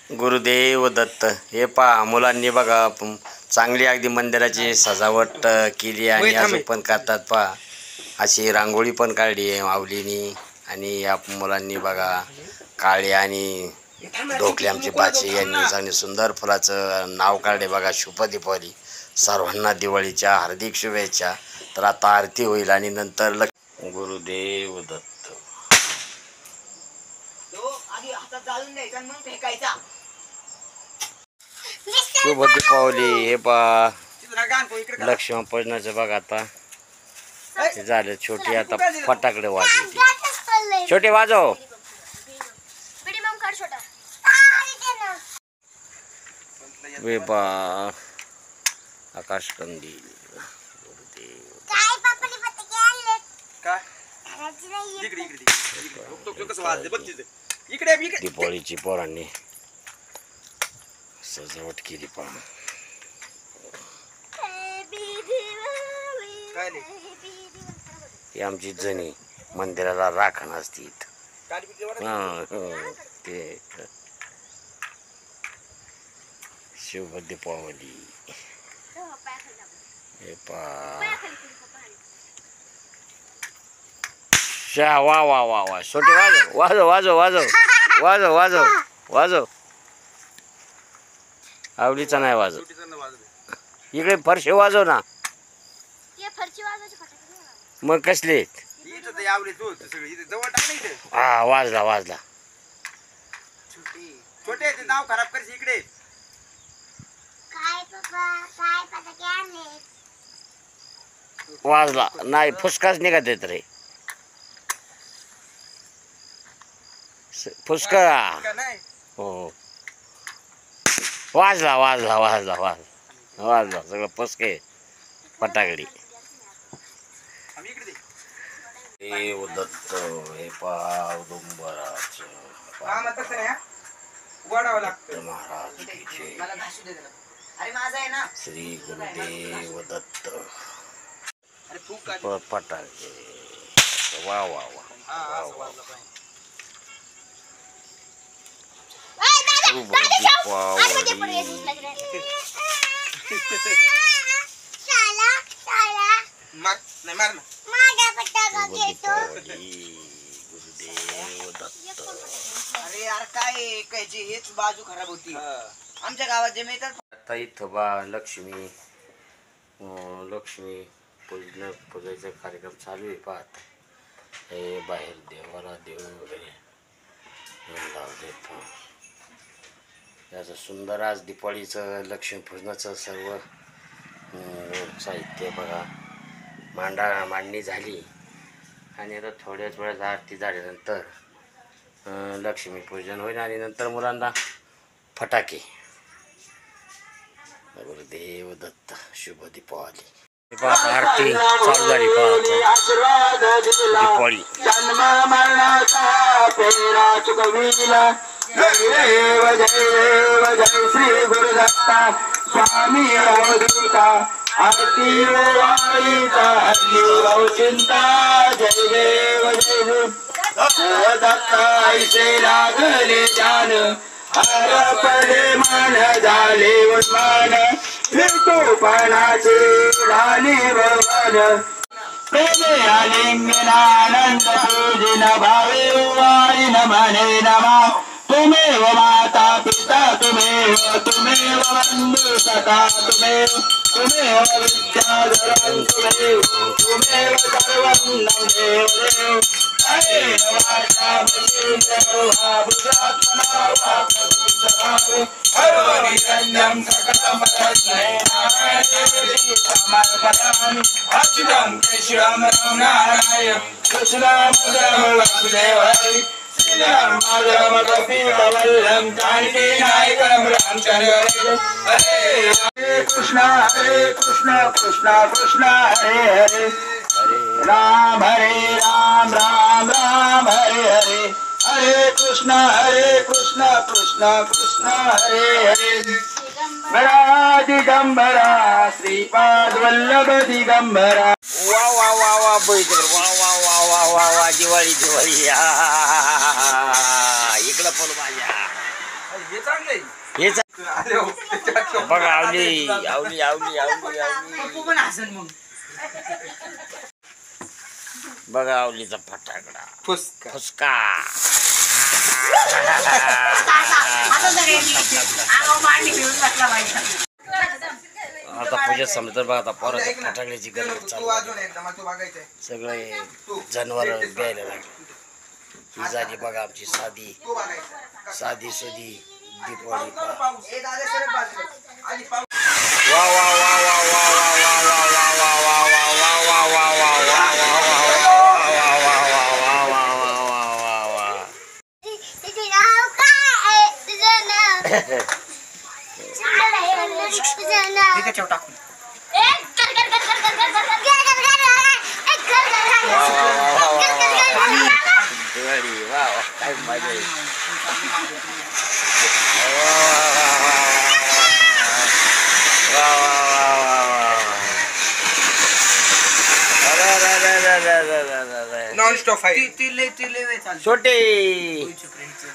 गुरुदेव दत्त. हे पहा मुलांनी बघा चांगली अगदी मंदिराची सजावट केली आणि अजून पण करतात पहा. अशी रांगोळी पण काढली आहे माऊलीनी. आणि या मुलांनी बघा काळे आणि ढोकले आमचे बाचे यांनी चांगले सुंदर फुलाचं नाव काढले बघा. शुभ दीपावली. सर्वांना दिवाळीच्या हार्दिक शुभेच्छा. तर आता आरती होईल आणि नंतर गुरुदेव दत्त. शुभ दीपावली. हे पहा लक्ष्मण पूजनाचं बघा. आता हे झालं. छोटी आता फटाकडे वाजवते. छोटे वाजव. हे पहा आकाशकंदील. दीपावलीची पोरांनी सजावट केली पहा. ही आमची जणी मंदिराला राखण असती. ते शुभ दीपावली. हे पहा वा वा वा वा. छोटे वाजव वाजव वाजव वाजव वाजव वाजव वाजव. आवडीचा नाही वाजव. इकडे फरशे वाजव ना. मग कसले. हा वाजला वाजला. नाव खराब करशील इकडे. वाजला नाही. फुसकाच निघत येत रे. फुसका. हो वाजला वाजला वाजला वाजला वाजला. सगळं फुसके फटाकडी. देव दत्त. हे पहा औदुंबराच महाराज श्री गुरुदेव दत्त. फटाके वा वा वा. अरे यार काय कायची हेच बाजू खराब होती आमच्या गावात जे मिळतात. आता इथं बा लक्ष्मी पूजायचा कार्यक्रम चालू आहे. पाहत हे बाहेर देवाला देव वगैरे लावते. याचं सुंदर आज दिपावलीचं लक्ष्मीपूजनाचं सर्व साहित्य बघा. मांडणी झाली आणि आता थोड्याच वेळात आरती झाल्यानंतर लक्ष्मीपूजन होईल आणि नंतर मुलांना फटाके. गुरुदेव दत्त. शुभ दीपावली. आरती चालू झाली दीपावली. जन्म मरणाचा फेरा चुकविला. जय देव जय श्री गुरुदत्ता स्वामी अवधूता. आरती वाईचा हल्ली चिंता. जय देव जय देव दत्ता ऐसे लागले जान. हरपले मन झाले उन्मान. विष्णुपणाचे झाले भवन. प्रेमे आलिंगनानंद पूजिन भावे वारी नमने नमा. तुमेव माता पिता तुमेव बंधु सखा तुमेव विद्याधरं तुमेव सर्वं देव देव. हरे नमः हरवरिरञ्जं सकलमरस्मै नारायणं समर्पयामि. अच्युतं केशवं रघुनाथाय कृष्णं वासुदेवाय. श्रीराम माधव कपिवल्लभं जानकी नायकं रामचन्द्र. हरे कृष्ण कृष्ण कृष्ण हरे हरे. राम राम राम हरे हरे. हरे कृष्ण कृष्ण कृष्ण हरे हरे. बरा दिगंबरा श्रीपाद वल्लभ दिगंबरा. वा वा वा वा बैठक. वा वा वा वा वा वा. दिवाळी दिवाळी. इकडं पण माझ्या हे चांगलंय. हे चा- अरे हो, त्याच्यात बघा आवली आवली आवली आवली आवली पप्पू पण हसन मग. बघा आवलीचा फटाकडा फुसका. फुसका आता पूजा समजत बघा आता परत ऐक ना. फटाकड्याची तू गरज चालू अजून एकदा मला तू बघायचंय. सगळे जनावर द्यायला लागले ही झाली बघा आमची साधी तू बघायचं. साधी सुधी दीपावली पहा. पाऊस. ए दादा सरक बाजूला. आली पाऊस. वा वा वा वा वा वा वा वा वा वा वा वा वा वा वा वा वा त्याच्यावर टाकून. दिवाळी वा वा काय मजा आहे. वा वा वा वा वा नॉन स्टॉप आहे. ती लय वेळ चालते. छोटे फ्रेंडचं.